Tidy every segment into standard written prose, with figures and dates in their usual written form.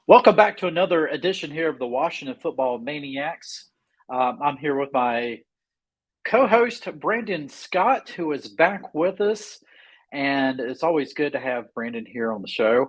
Welcome back to another edition here of the Washington Football Maniacs. I'm here with my co-host Brandon Scott, who is back with us, and it's always good to have Brandon here on the show.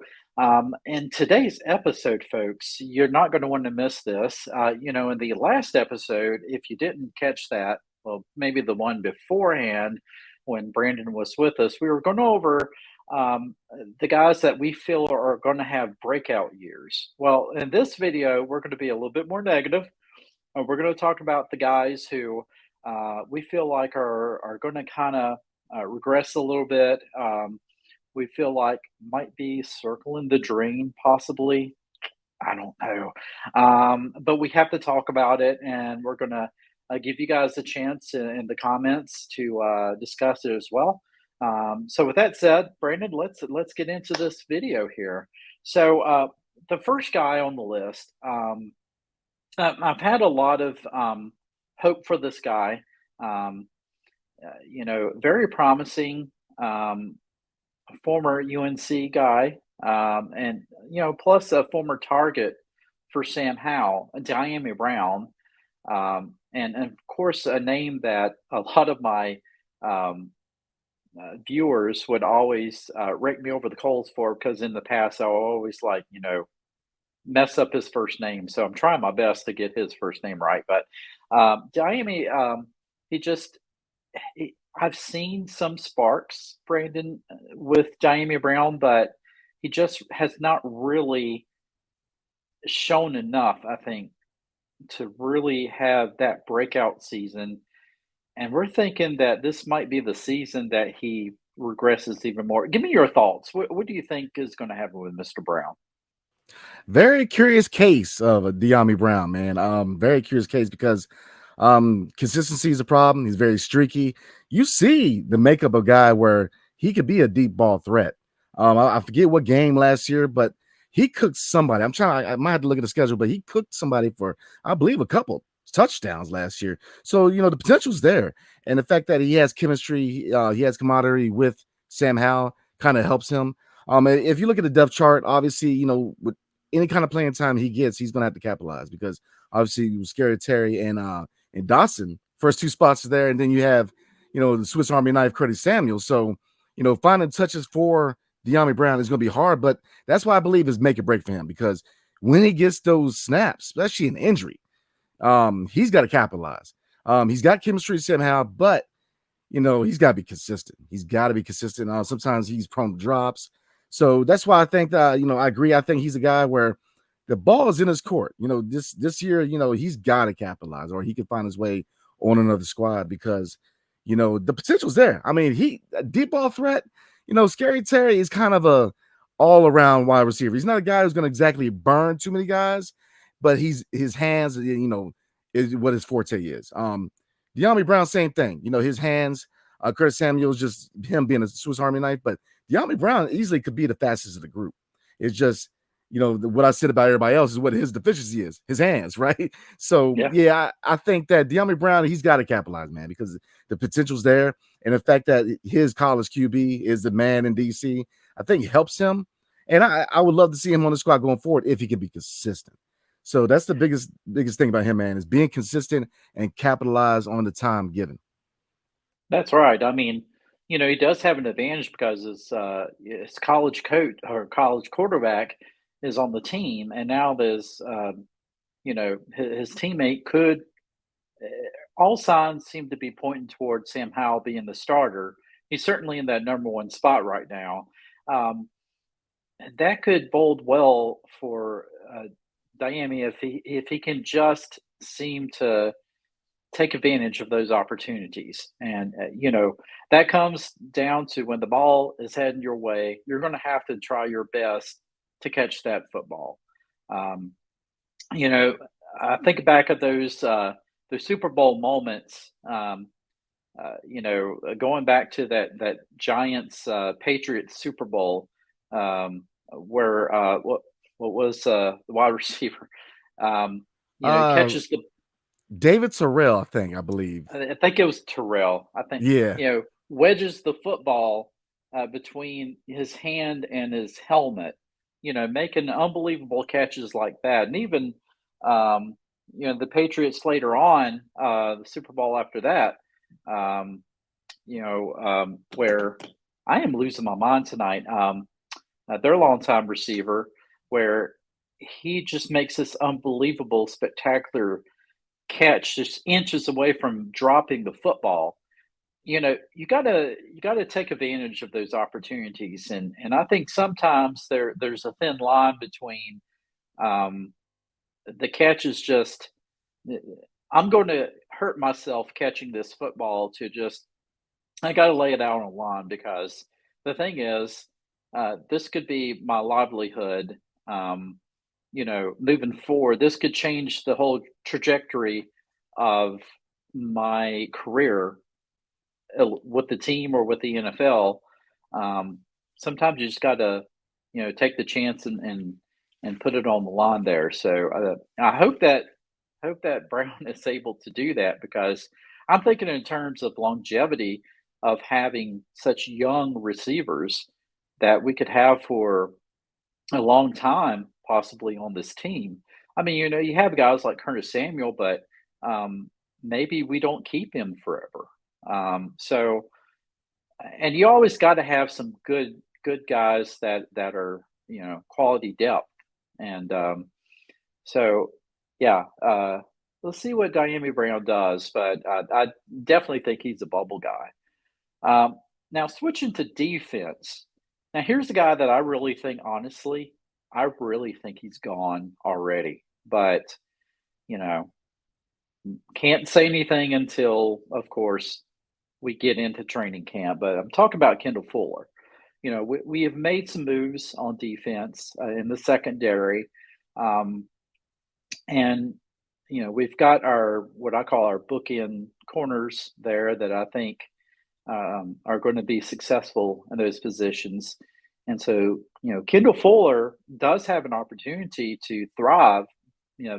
In today's episode, folks, you're not going to want to miss this. In the last episode, if you didn't catch that, well, maybe the one beforehand when Brandon was with us, we were going over um, the guys that we feel are going to have breakout years. Well, in this video, we're going to be a little bit more negative. We're going to talk about the guys who we feel like are going to kind of regress a little bit. We feel like might be circling the drain, possibly. I don't know, but we have to talk about it, and we're going to give you guys a chance in the comments to discuss it as well. So, with that said, Brandon, let's get into this video here. So, the first guy on the list. I've had a lot of hope for this guy. Um, very promising, former UNC guy, and plus a former target for Sam Howell, Diami Brown, and of course a name that a lot of my um, viewers would always rake me over the coals for because in the past I always mess up his first name. So I'm trying my best to get his first name right. But Diami, he just, I've seen some sparks, Brandon, with Diami Brown, but he just has not really shown enough, I think, to really have that breakout season. And we're thinking that this might be the season that he regresses even more. Give me your thoughts. What do you think is going to happen with Mr. Brown? Very curious case of a De'Ami Brown, man. Very curious case because consistency is a problem. He's very streaky. You see the makeup of a guy where he could be a deep ball threat. I forget what game last year, but he cooked somebody. I might have to look at the schedule, but he cooked somebody for, I believe, a couple touchdowns last year. So, the potential's there. And the fact that he has chemistry, he has camaraderie with Sam Howell kind of helps him. If you look at the depth chart, obviously, with any kind of playing time he gets, he's going to have to capitalize because obviously it was Scary Terry and Dawson, first two spots there, and then you have, the Swiss Army knife Curtis Samuel. So, finding touches for De'Ami Brown is going to be hard, but that's why I believe is make or break for him because when he gets those snaps, especially an injury, he's got to capitalize. He's got chemistry somehow, but he's got to be consistent. He's got to be consistent. Sometimes he's prone to drops. So that's why I think that, I agree. I think he's a guy where the ball is in his court. This year, he's got to capitalize or he can find his way on another squad because, the potential's there. I mean, a deep ball threat, Scary Terry is kind of a all around wide receiver. He's not a guy who's going to exactly burn too many guys, but his hands, is what his forte is. De'Ami Brown, same thing. His hands, Curtis Samuel's just him being a Swiss Army knife, but De'Ami Brown easily could be the fastest of the group. It's just, what I said about everybody else is what his deficiency is, his hands, right? So, Yeah. yeah, I think that De'Ami Brown, he's got to capitalize, man, because the potential's there. And the fact that his college QB is the man in DC, I think helps him. And I would love to see him on the squad going forward if he can be consistent. So that's the biggest thing about him, man, is being consistent and capitalize on the time given. That's right. I mean, he does have an advantage because his college coach or college quarterback is on the team, and now there's his teammate could. All signs seem to be pointing towards Sam Howell being the starter. He's certainly in that number one spot right now. Um, that could bode well for Diami if he can just seem to take advantage of those opportunities. And, that comes down to when the ball is heading your way, you're going to have to try your best to catch that football. Um, you know, I think back at those Super Bowl moments. Going back to that Giants Patriots Super Bowl, where what was the wide receiver? Uh Catches the David Terrell, I believe. I think it was Terrell. I think, Yeah. wedges the football between his hand and his helmet. making unbelievable catches like that. And even, um, the Patriots later on, the Super Bowl after that, um, where I am losing my mind tonight. Their longtime receiver, where he just makes this unbelievable, spectacular catch, just inches away from dropping the football. You gotta take advantage of those opportunities, and I think sometimes there's a thin line between um, the catch is just I'm going to hurt myself catching this football to just I got to lay it out on the line because the thing is, this could be my livelihood. Moving forward, this could change the whole trajectory of my career with the team or with the NFL. Um, Sometimes you just got to, take the chance and put it on the line there. So I hope that Brown is able to do that because I'm thinking in terms of longevity of having such young receivers that we could have for a long time, possibly on this team. I mean, you have guys like Curtis Samuel, but maybe we don't keep him forever. So, and you always got to have some good guys that are quality depth, and so yeah, let's see what Diami Brown does, but I definitely think he's a bubble guy. Now switching to defense. Now here's the guy that I really think, honestly, I really think he's gone already, but you know can't say anything until, of course, we get into training camp, but I'm talking about Kendall Fuller. We have made some moves on defense in the secondary, um, and we've got our what I call our bookend corners there that I think are going to be successful in those positions. And so, Kendall Fuller does have an opportunity to thrive,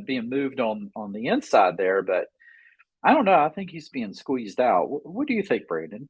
being moved on the inside there, but I don't know. I think he's being squeezed out. What do you think, Brandon?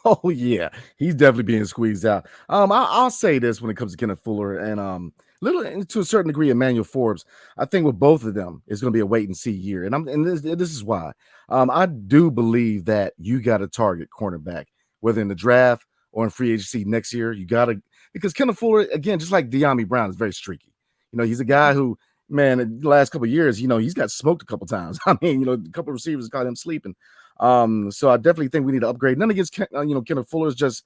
Oh yeah, he's definitely being squeezed out. I'll say this when it comes to Kenneth Fuller and little to a certain degree Emmanuel Forbes. I think with both of them, it's going to be a wait and see year, and this is why. I do believe that you got to target cornerback, whether in the draft or in free agency next year. You got to because Kenneth Fuller again, just like De'Ami Brown, is very streaky. He's a guy who. Man, in the last couple of years, he's got smoked a couple times. I mean, a couple of receivers caught him sleeping. So I definitely think we need to upgrade. None against Kenneth Fuller is just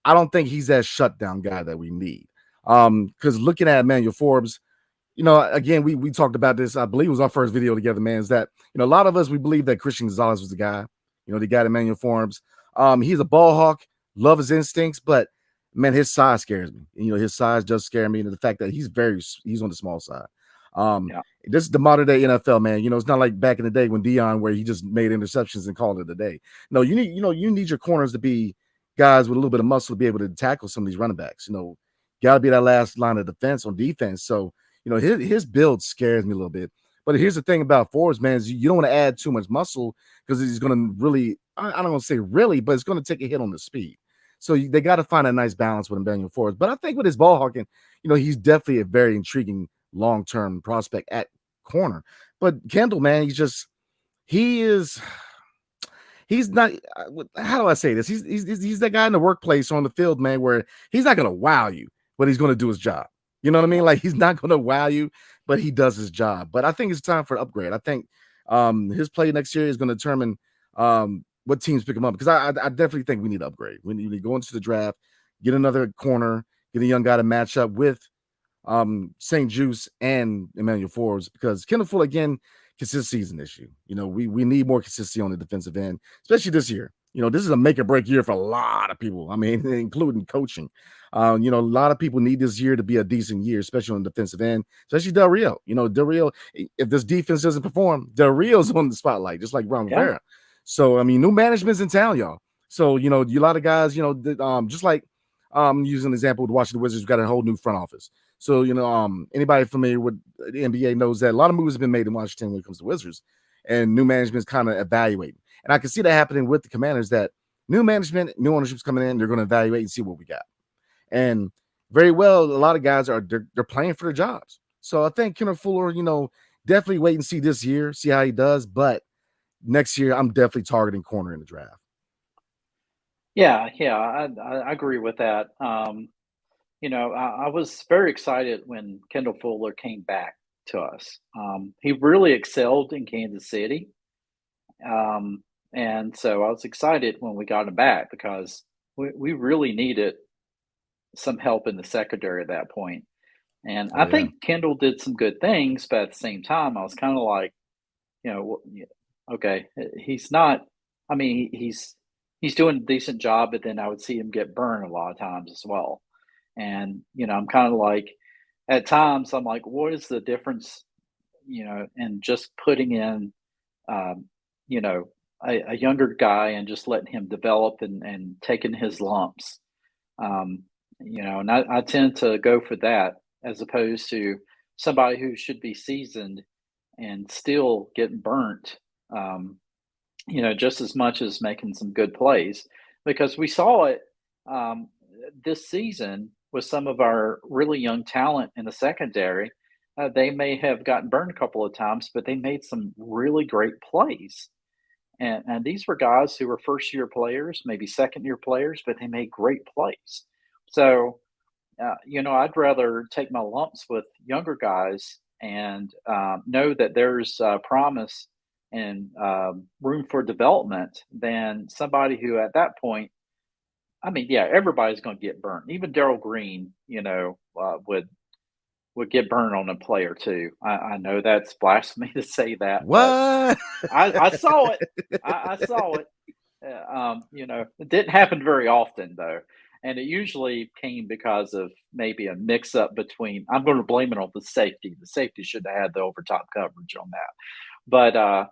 I don't think he's that shutdown guy that we need. Because looking at Emmanuel Forbes, again, we talked about this. I believe it was our first video together, man. Is that a lot of us we believe that Christian Gonzalez was the guy. The guy Emmanuel Forbes. He's a ball hawk, love his instincts, but man, his size scares me. His size does scare me, and the fact that he's on the small side. Yeah, This is the modern day NFL, man. It's not like back in the day when Dion, where he just made interceptions and called it a day. No, you need your corners to be guys with a little bit of muscle to be able to tackle some of these running backs. Got to be that last line of defense on defense. So, his build scares me a little bit. But here's the thing about Forbes, man, is you don't want to add too much muscle because he's going to really, I don't want to say really, but it's going to take a hit on the speed. So they got to find a nice balance with Emmanuel Forbes. But I think with his ball hawking, he's definitely a very intriguing long-term prospect at corner. But Kendall, man, he is he's not how do I say this? He's that guy in the workplace or on the field, man, where he's not gonna wow you, but he's gonna do his job. You know what I mean? Like he's not gonna wow you, but he does his job. But I think it's time for an upgrade. I think his play next year is gonna determine what teams pick him up because I definitely think we need to upgrade. We need to go into the draft, get another corner, get a young guy to match up with St. Juice and Emmanuel Forbes because Kendall Fuller again, consistency is an issue. We need more consistency on the defensive end, especially this year. This is a make or break year for a lot of people. I mean, including coaching. A lot of people need this year to be a decent year, especially on the defensive end, especially Del Rio. Del Rio, if this defense doesn't perform, Del Rio's on the spotlight, just like Ron yeah, Rivera. So, I mean, new management's in town, y'all. So, a lot of guys, just like using an example with the Washington Wizards, got a whole new front office. So, anybody familiar with the NBA knows that a lot of moves have been made in Washington when it comes to Wizards, and new management's kind of evaluating. And I can see that happening with the Commanders that new management, new ownership's coming in, they're going to evaluate and see what we got. And very well, a lot of guys they're playing for their jobs. So I think Kendall Fuller, definitely wait and see this year, see how he does. But next year, I'm definitely targeting corner in the draft. Yeah, I agree with that. I was very excited when Kendall Fuller came back to us. He really excelled in Kansas City. And so I was excited when we got him back because we really needed some help in the secondary at that point. And Oh I yeah, think Kendall did some good things, but at the same time, I was kind of like, okay, he's not. I mean, he's doing a decent job, but then I would see him get burned a lot of times as well. And I'm kind of like, at times, I'm like, what is the difference, and just putting in, um, you know, a younger guy and just letting him develop and taking his lumps. Um, and I tend to go for that as opposed to somebody who should be seasoned and still getting burnt, um, just as much as making some good plays. Because we saw it um, this season with some of our really young talent in the secondary. They may have gotten burned a couple of times, but they made some really great plays. And these were guys who were first year players, maybe second year players, but they made great plays. So, I'd rather take my lumps with younger guys and know that there's promise and room for development than somebody who at that point, I mean, yeah, everybody's going to get burned. Even Daryl Green, would get burned on a play or two. I know that's blasphemy to say that, but what? I saw it. I saw it. It didn't happen very often though, and it usually came because of maybe a mix-up between. I'm going to blame it on the safety. The safety should have had the overtop coverage on that, but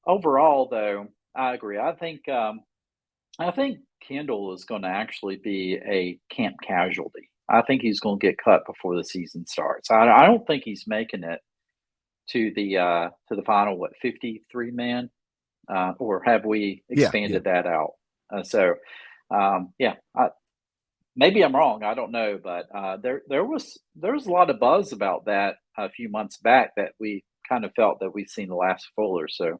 overall though, I agree. I think Kendall is going to actually be a camp casualty. I think he's going to get cut before the season starts. I don't think he's making it to the final 53 man, or have we Yeah, yeah. expanded that out? Yeah, maybe I'm wrong. I don't know, but there was a lot of buzz about that a few months back that we kind of felt that we'd seen the last Fuller. So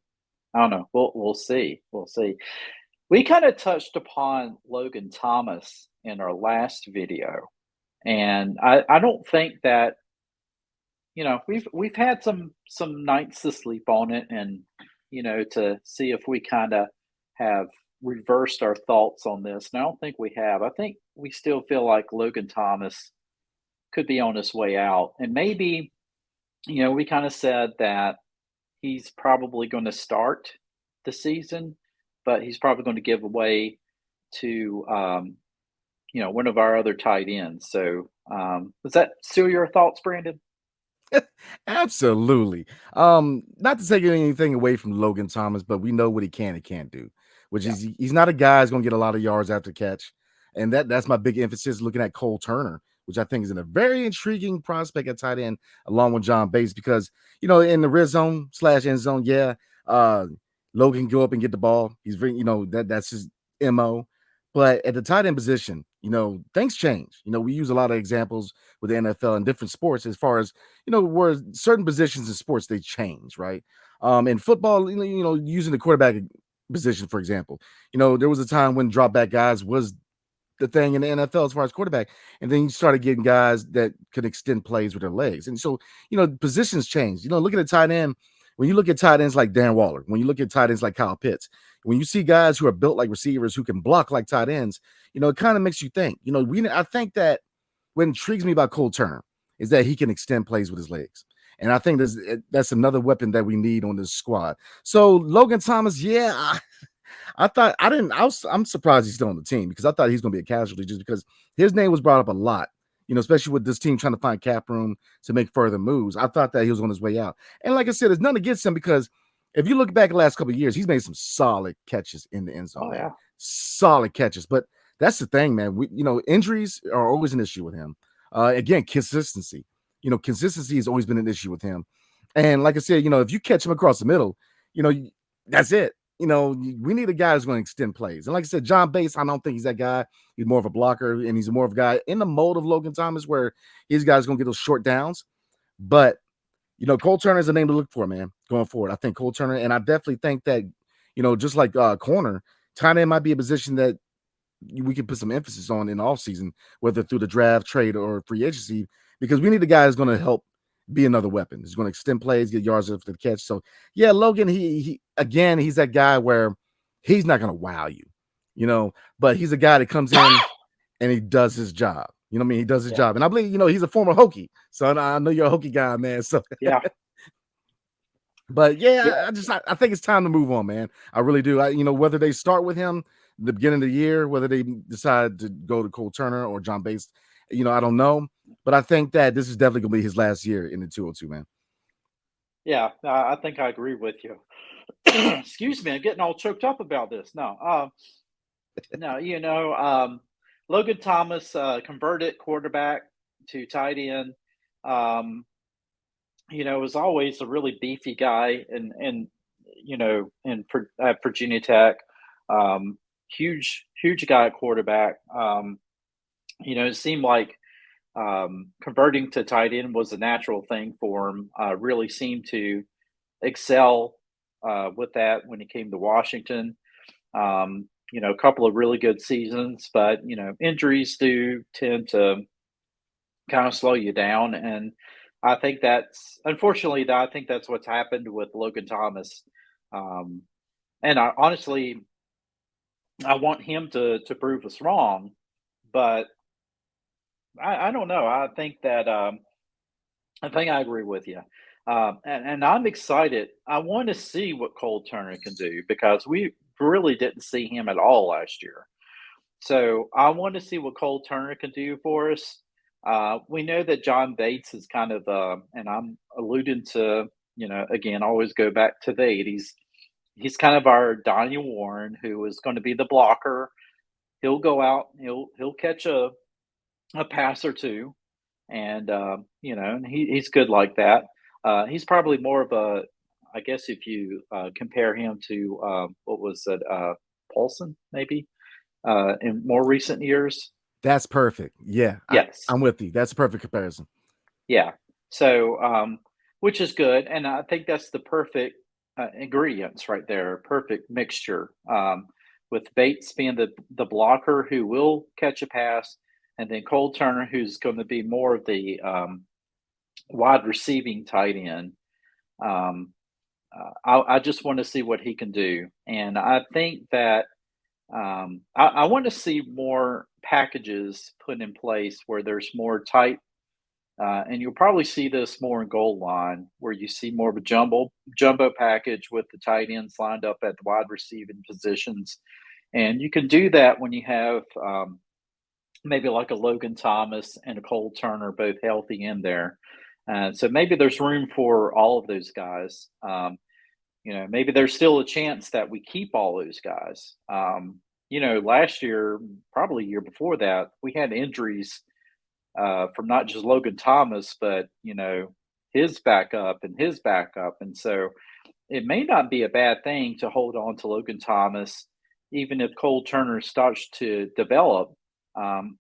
I don't know. We'll see. We'll see. We kind of touched upon Logan Thomas in our last video, and I don't think that we've had some nights to sleep on it, and to see if we kind of have reversed our thoughts on this. And I don't think we have. I think we still feel like Logan Thomas could be on his way out, and maybe we kind of said that he's probably going to start the season, but he's probably going to give away to one of our other tight ends. So does that seal your thoughts, Brandon? Absolutely. Not to take anything away from Logan Thomas, but we know what he can and can't do, which Yeah. is he's not a guy who's gonna get a lot of yards after catch. And that's my big emphasis looking at Cole Turner, which I think is a very intriguing prospect at tight end, along with John Bates, because in the red zone / end zone, yeah, Logan can go up and get the ball. He's very, that's his MO. But at the tight end position, things change. We use a lot of examples with the NFL and different sports as far as where certain positions in sports they change, right? In football, using the quarterback position, for example, there was a time when drop back guys was the thing in the NFL as far as quarterback, and then you started getting guys that could extend plays with their legs, and so positions change. Look at the tight end. When you look at tight ends like Dan Waller, when you look at tight ends like Kyle Pitts, when you see guys who are built like receivers who can block like tight ends, it kind of makes you think. I think that what intrigues me about Cole Turner is that he can extend plays with his legs. And I think that's another weapon that we need on this squad. So Logan Thomas, yeah, I thought I didn't. I'm surprised he's still on the team because I thought he's going to be a casualty just because his name was brought up a lot. Especially with this team trying to find cap room to make further moves. I thought that he was on his way out. And like I said, there's nothing against him because if you look back at the last couple of years, he's made some solid catches in the end zone, Oh man. yeah. Solid catches. But that's the thing, man. Injuries are always an issue with him. Again, consistency. Consistency has always been an issue with him. And like I said, if you catch him across the middle, that's it. we need a guy who's going to extend plays. And like I said, John Bates, I don't think he's that guy. He's more of a blocker, and he's more of a guy in the mold of Logan Thomas, where his guy's going to get those short downs. But Cole Turner is a name to look for, man, going forward. I think Cole Turner, and I definitely think that, just like corner, tight end might be a position that we can put some emphasis on in the offseason, whether through the draft, trade, or free agency, because we need a guy who's going to help be another weapon. He's going to extend plays, get yards after the catch. So, yeah, Logan, he again, he's that guy where he's not going to wow you, but he's a guy that comes in and he does his job. You know what I mean? He does his job. And I believe, he's a former Hokie. So I know you're a Hokie guy, man. So Yeah. But yeah, I think it's time to move on, man. I really do. Whether they start with him the beginning of the year, whether they decide to go to Cole Turner or John Bates, I don't know. But I think that this is definitely going to be his last year in the 202, man. Yeah, I think I agree with you. Excuse me, I'm getting all choked up about this. No, Logan Thomas, converted quarterback to tight end. Was always a really beefy guy, and at Virginia Tech, huge guy at quarterback. It seemed like converting to tight end was a natural thing for him. Really seemed to excel with that when he came to Washington. A couple of really good seasons, but injuries do tend to kind of slow you down, and I think that's unfortunately I think that's what's happened with Logan Thomas. And honestly, I want him to prove us wrong, but I don't know. I think that I think I agree with you. And I'm excited. I want to see what Cole Turner can do because we really didn't see him at all last year. So I want to see what Cole Turner can do for us. We know that John Bates is kind of, and I'm alluding to, again, always go back to the 80s. He's kind of our Donnie Warren, who is going to be the blocker. He'll go out, he'll catch a pass or two, and and he's good like that. He's probably more of a, I guess, if you compare him to what was it, Paulson maybe in more recent years. That's perfect. Yeah, Yes, I'm with you. That's a perfect comparison. yeah. So, which is good, and I think that's the perfect ingredients right there, perfect mixture. With Bates being the blocker who will catch a pass, and then Cole Turner, who's going to be more of the wide receiving tight end. I just want to see what he can do, and I think that I want to see more packages put in place where there's more tight, and you'll probably see this more in goal line, where you see more of a jumbo package with the tight ends lined up at the wide receiving positions, and you can do that when you have maybe like a Logan Thomas and a Cole Turner both healthy in there. So maybe there's room for all of those guys. Maybe there's still a chance that we keep all those guys. Last year, probably year before that, we had injuries from not just Logan Thomas, but his backup and his backup, and so it may not be a bad thing to hold on to Logan Thomas, even if Cole Turner starts to develop. Um,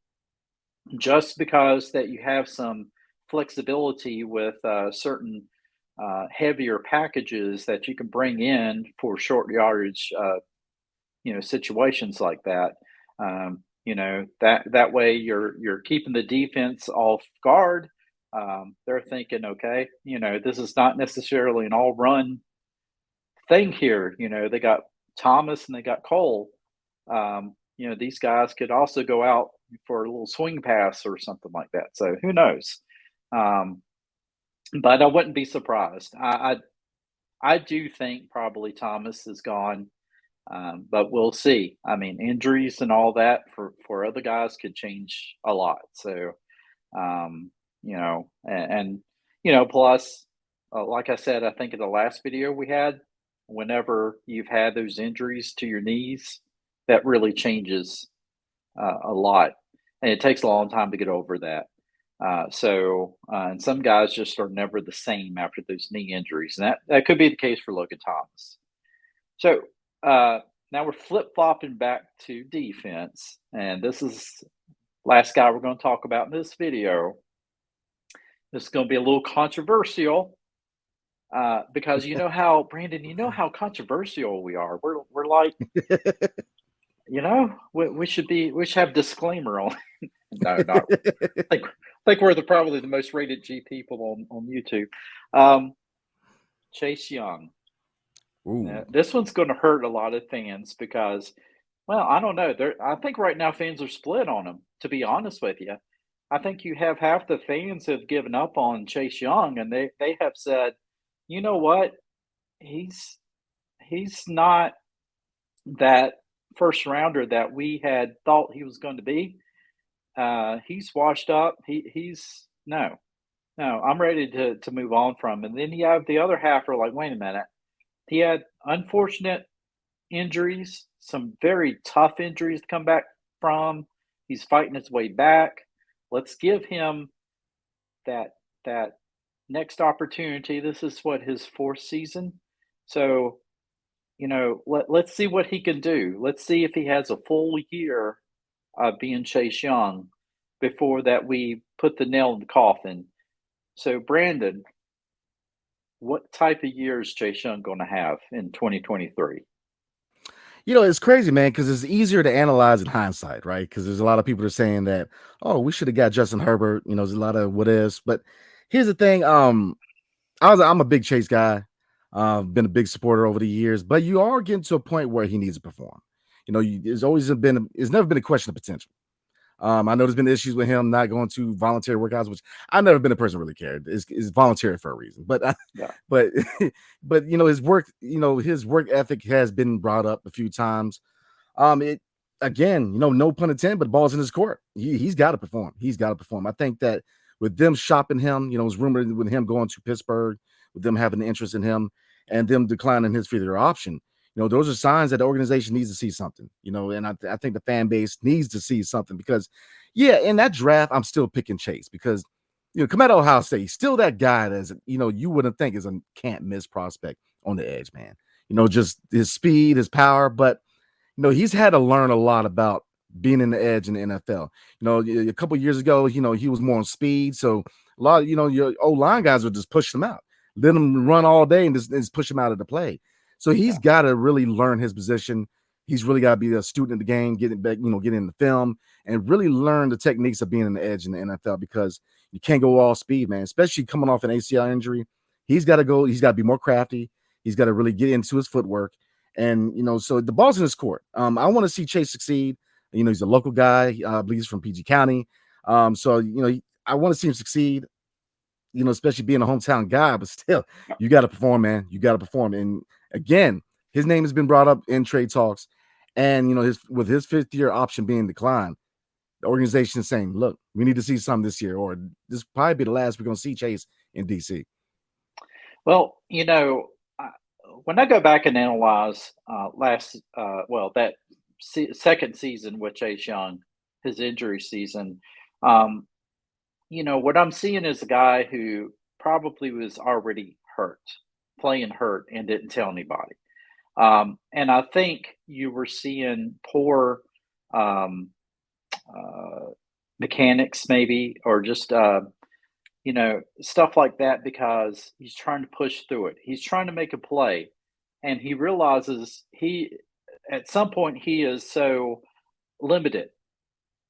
just because that you have some flexibility with certain heavier packages that you can bring in for short yardage, situations like that. That way you're keeping the defense off guard. They're thinking, okay, this is not necessarily an all run thing here. They got Thomas and they got Cole. These guys could also go out for a little swing pass or something like that. So who knows? Um, but I wouldn't be surprised. I do think probably Thomas is gone, but we'll see. I mean, injuries and all that for other guys could change a lot. So, plus, like I said, I think in the last video we had, whenever you've had those injuries to your knees, that really changes a lot, and it takes a long time to get over that. And some guys just are never the same after those knee injuries, and that could be the case for Logan Thomas. So, Uh, Now we're flip flopping back to defense, and this is last guy we're going to talk about in this video. This is going to be a little controversial because you know how Brandon, you know how controversial we are. We're like, we should have disclaimer on. No, not like we're probably the most rated G people on YouTube. Um, Chase Young. Ooh. This one's going to hurt a lot of fans because, well, I don't know. I think right now fans are split on him. To be honest with you, I think you have half the fans have given up on Chase Young, and they have said, you know what, he's he's not that first rounder that we had thought he was going to be. He's washed up. He's no, no. I'm ready to move on from. And then you have the other half are like, wait a minute. He had unfortunate injuries, some very tough injuries to come back from. He's fighting his way back. Let's give him that that next opportunity. This is what his fourth season. So, let's see what he can do. Let's see if he has a full year of being Chase Young before that we put the nail in the coffin. So, Brandon, what type of year is Chase Young going to have in 2023? It's crazy, man, because it's easier to analyze in hindsight, right? Because there's a lot of people that are saying that, oh, we should have got Justin Herbert. There's a lot of what ifs. But here's the thing. I'm a big Chase guy. Been a big supporter over the years, but you are getting to a point where he needs to perform. It's never been a question of potential. I know there's been issues with him not going to voluntary workouts, which I've never been a person who really cared. It's voluntary for a reason, but Yeah. but but his work ethic has been brought up a few times. It again, no pun intended, but the ball's in his court. He's got to perform. He's got to perform. I think that with them shopping him, it was rumored with him going to Pittsburgh, with them having an interest in him, and them declining his fifth-year option. Those are signs that the organization needs to see something, and I think the fan base needs to see something because, yeah, in that draft, I'm still picking Chase because, come out of Ohio State, he's still that guy that's, you wouldn't think is a can't miss prospect on the edge, man. Just his speed, his power, but, he's had to learn a lot about being in the edge in the NFL. A couple of years ago, he was more on speed. So a lot of, your O-line guys would just push him out, let him run all day and just push him out of the play. So he's got to really learn his position. He's really got to be a student of the game, getting back, get in the film and really learn the techniques of being in the edge in the NFL because you can't go all speed, man, especially coming off an ACL injury. He's got to be more crafty. He's got to really get into his footwork. And, so the ball's in his court. I want to see Chase succeed. He's a local guy. I believe he's from PG County. So, I want to see him succeed, especially being a hometown guy, but still, you got to perform, man. You got to perform. And again, his name has been brought up in trade talks. And, with his fifth-year option being declined, the organization is saying, look, we need to see something this year, or this will probably be the last we're going to see Chase in DC. Well, when I go back and analyze that second season with Chase Young, his injury season, what I'm seeing is a guy who probably was already hurt, playing hurt, and didn't tell anybody. And I think you were seeing poor mechanics, maybe, or just stuff like that because he's trying to push through it. He's trying to make a play, and he realizes at some point he is so limited.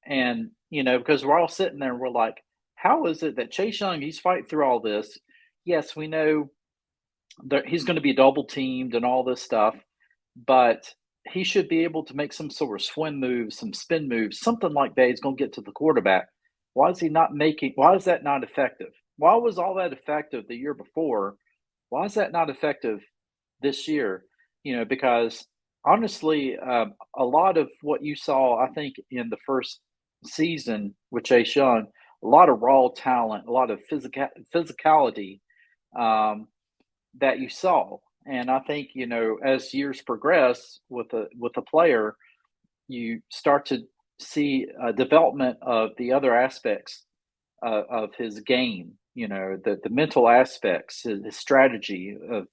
And because we're all sitting there and we're like, how is it that Chase Young, he's fighting through all this? Yes, we know that he's going to be double teamed and all this stuff, but he should be able to make some sort of swim moves, some spin moves, something like that. He's going to get to the quarterback. Why is that not effective? Why was all that effective the year before? Why is that not effective this year? Because honestly, a lot of what you saw, I think, in the first season with Chase Young, a lot of raw talent, a lot of physicality that you saw. And I think, as years progress with a player, you start to see a development of the other aspects of his game, the mental aspects, his strategy of,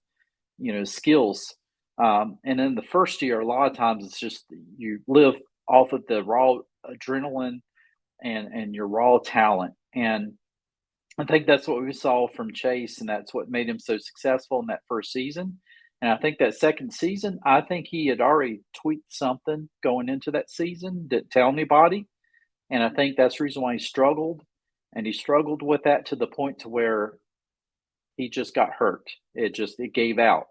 skills. And in the first year, a lot of times it's just you live off of the raw adrenaline and your raw talent. And I think that's what we saw from Chase, and that's what made him so successful in that first season. And I think that second season, I think he had already tweaked something going into that season, didn't tell anybody. And I think that's the reason why he struggled. And he struggled with that to the point to where he just got hurt. It gave out.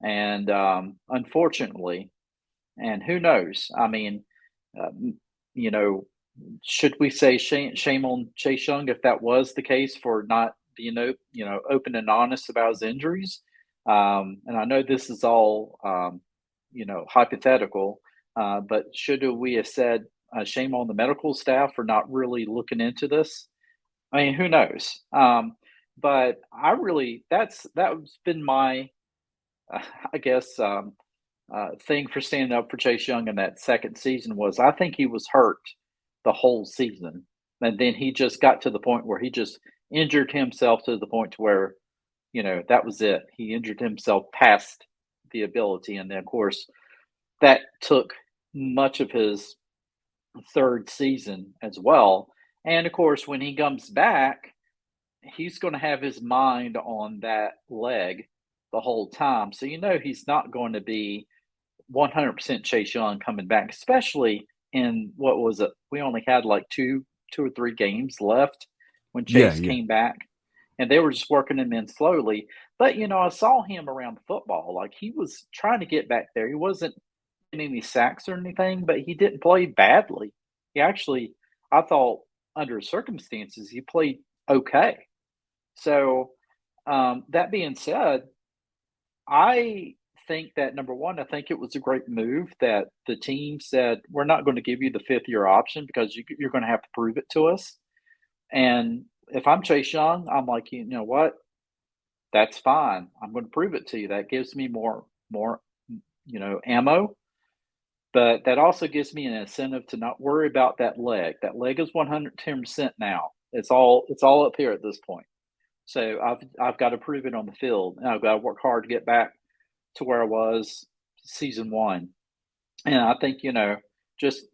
And unfortunately, and who knows? I mean, uh, you know, should we say shame on Chase Young if that was the case for not being open and honest about his injuries? And I know this is all hypothetical, but should we have said shame on the medical staff for not really looking into this? I mean, who knows? But I really that's been my uh, I guess thing for standing up for Chase Young in that second season was I think he was hurt the whole season, and then he just got to the point where he just injured himself to the point to where that was it. He injured himself past the ability, and then of course that took much of his third season as well. And of course, when he comes back, he's going to have his mind on that leg the whole time. So he's not going to be 100% Chase Young coming back, especially in what was it? We only had like two or three games left when Yeah, Chase yeah. came back, and they were just working him in slowly. But I saw him around the football, like he was trying to get back there. He wasn't getting any sacks or anything, but he didn't play badly. He actually, I thought, under circumstances, he played okay. So that being said, I think that number one, I think it was a great move that the team said, we're not going to give you the fifth year option because you're going to have to prove it to us. And if I'm Chase Young, I'm like, you know what? That's fine. I'm going to prove it to you. That gives me more, ammo. But that also gives me an incentive to not worry about that leg. That leg is 110% now. It's all up here at this point. So I've got to prove it on the field, and I've got to work hard to get back to where I was season one. And I think just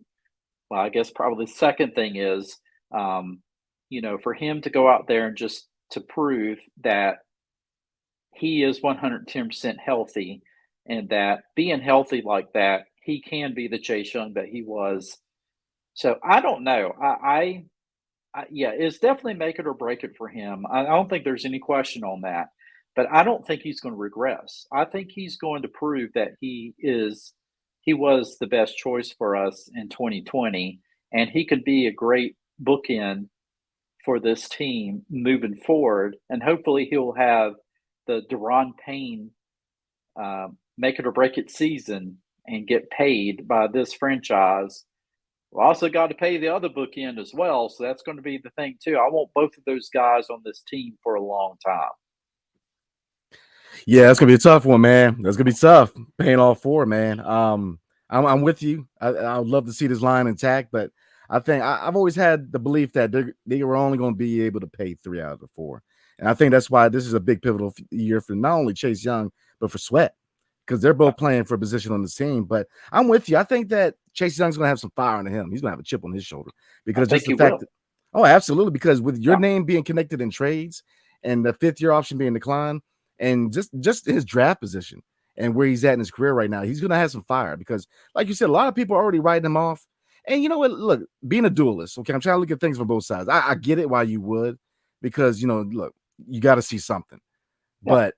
I guess probably the second thing is, for him to go out there and just to prove that he is 110% healthy, and that being healthy like that, he can be the Chase Young that he was. So I don't know. Yeah, it's definitely make it or break it for him. I don't think there's any question on that. But I don't think he's going to regress. I think he's going to prove that he was the best choice for us in 2020, and he could be a great bookend for this team moving forward. And hopefully he'll have the Deron Payne make it or break it season and get paid by this franchise. We also got to pay the other bookend as well, so that's going to be the thing too. I want both of those guys on this team for a long time. Yeah, that's gonna be a tough one, man. That's gonna be tough. Paying all four, man. I'm with you. I would love to see this line intact, but I think I've always had the belief that they were only going to be able to pay 3 out of the 4, and I think that's why this is a big pivotal year for not only Chase Young but for Sweat, because they're Yeah, both playing for a position on the team. But I'm with you. I think that Chase Young's going to have some fire into him. He's going to have a chip on his shoulder I because just think the he fact will. that, oh, absolutely, because with your Yeah, name being connected in trades and the fifth year option being declined and just his draft position and where he's at in his career right now, he's gonna have some fire because, like you said, a lot of people are already writing him off. And you know what? Look, being a duelist, okay, I'm trying to look at things from both sides. I get it why you would, because look, you got to see something. yeah, But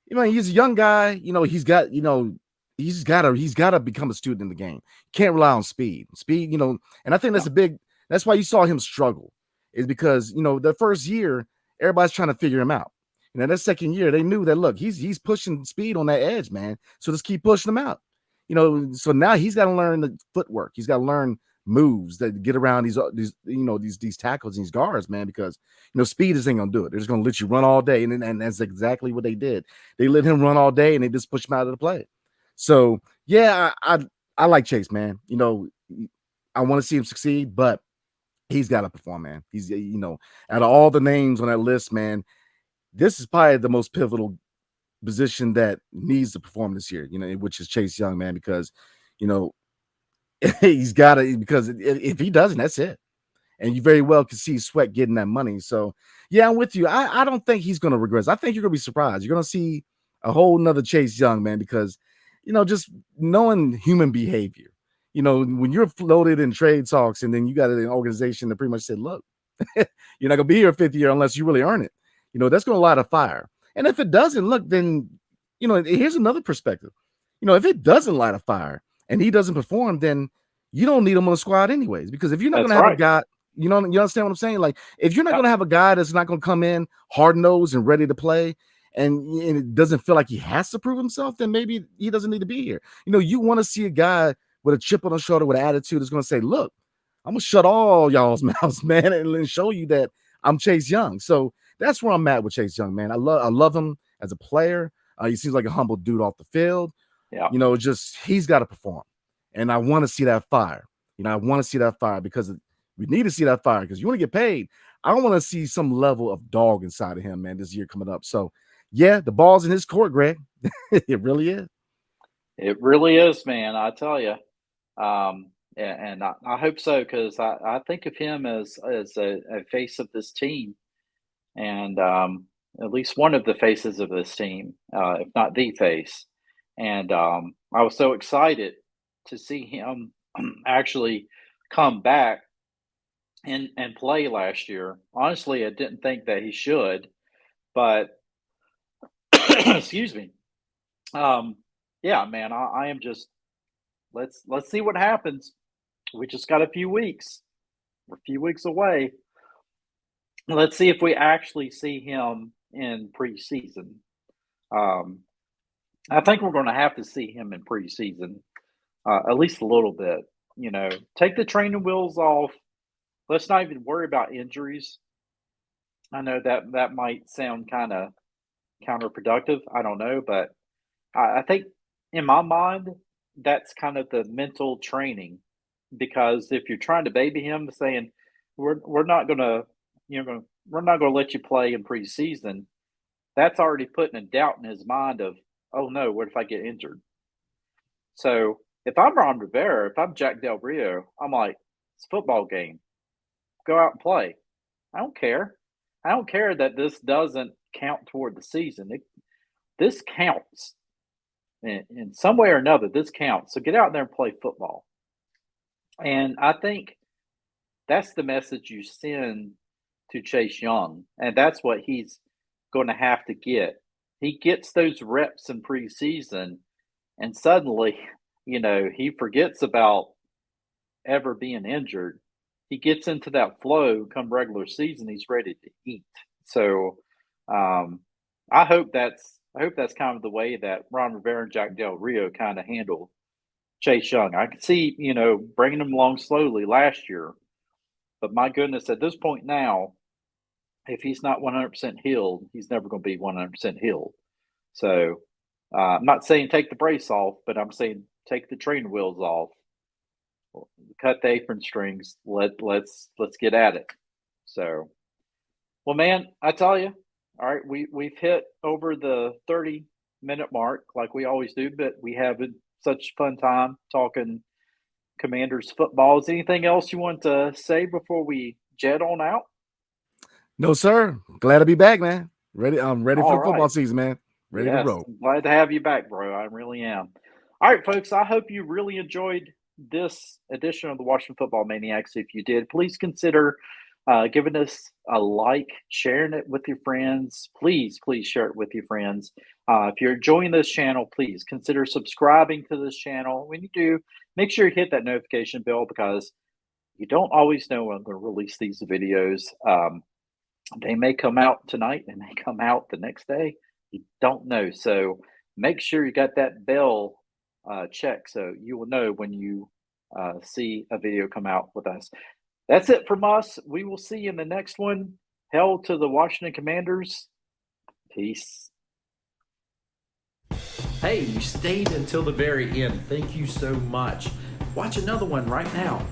he's a young guy. He's got to become a student in the game. Can't rely on speed. And I think yeah. that's why you saw him struggle, is because the first year everybody's trying to figure him out. That second year they knew that, look, he's pushing speed on that edge, man. So just keep pushing him out. So now he's got to learn the footwork. He's got to learn moves that get around these tackles and these guards, man, because speed is ain't gonna do it. They're just gonna let you run all day, and that's exactly what they did. They let him run all day, and they just pushed him out of the play. So yeah, I like Chase, man. I want to see him succeed, but he's got to perform, man. He's out of all the names on that list, man, this is probably the most pivotal position that needs to perform this year, which is Chase Young, man, because, you know, he's got to, because if he doesn't, that's it. And you very well can see Sweat getting that money. So, yeah, I'm with you. I don't think he's going to regress. I think you're going to be surprised. You're going to see a whole nother Chase Young, man, because, just knowing human behavior, when you're floated in trade talks and then you got an organization that pretty much said, look, you're not going to be here 5th year unless you really earn it. That's going to light a fire. And if it doesn't, look, then, here's another perspective. If it doesn't light a fire and he doesn't perform, then you don't need him on the squad anyways. Because if you're not going to have a guy, you understand what I'm saying? Like, if you're not going to have a guy that's not going to come in hard-nosed and ready to play, and it doesn't feel like he has to prove himself, then maybe he doesn't need to be here. You want to see a guy with a chip on his shoulder, with an attitude, that's going to say, look, I'm going to shut all y'all's mouths, man, and show you that I'm Chase Young. So that's where I'm at with Chase Young, man. I love him as a player. He seems like a humble dude off the field. Yeah. Just he's got to perform. And I want to see that fire. I want to see that fire because we need to see that fire because you want to get paid. I want to see some level of dog inside of him, man, this year coming up. So, yeah, the ball's in his court, Greg. It really is. It really is, man. I tell you. And I hope so, because I think of him as a face of this team, and at least one of the faces of this team, if not the face. And I was so excited to see him actually come back and play last year. Honestly, I didn't think that he should, but excuse me. Yeah, man, I am just let's see what happens. We just got a few weeks. We're a few weeks away. Let's see if we actually see him in preseason. I think we're going to have to see him in preseason, at least a little bit. Take the training wheels off. Let's not even worry about injuries. I know that might sound kind of counterproductive. I don't know, but I think in my mind, that's kind of the mental training. Because if you're trying to baby him, saying we're not gonna we're not gonna let you play in preseason, that's already putting a doubt in his mind of, oh no, what if I get injured? So if I'm Ron Rivera, if I'm Jack Del Rio, I'm like, it's a football game. Go out and play. I don't care. I don't care that this doesn't count toward the season. This counts. In some way or another, this counts. So get out there and play football. And I think that's the message you send to Chase Young. And that's what he's going to have to get. He gets those reps in preseason, and suddenly, he forgets about ever being injured. He gets into that flow come regular season. He's ready to eat. So I hope that's kind of the way that Ron Rivera and Jack Del Rio kind of handle Chase Young. I could see, bringing him along slowly last year. But my goodness, at this point now, if he's not 100% healed, he's never going to be 100% healed. So I'm not saying take the brace off, but I'm saying take the training wheels off, cut the apron strings. Let's get at it. So, well, man, I tell you, all right, we've hit over the 30-minute mark like we always do, but we have such fun time talking Commanders football. Is anything else you want to say before we jet on out? No, sir. Glad to be back, man. I'm ready for football season, man. Ready to roll. Glad to have you back, bro. I really am. All right, folks, I hope you really enjoyed this edition of the Washington Football Maniacs. If you did, please consider giving us a like, sharing it with your friends. Please share it with your friends. If you're enjoying this channel, please consider subscribing to this channel. When you do, make sure you hit that notification bell, because you don't always know when I'm going to release these videos. They may come out tonight. They may come out the next day. You don't know. So make sure you got that bell checked so you will know when you see a video come out with us. That's it from us. We will see you in the next one. Hail to the Washington Commanders. Peace. Hey, you stayed until the very end. Thank you so much. Watch another one right now.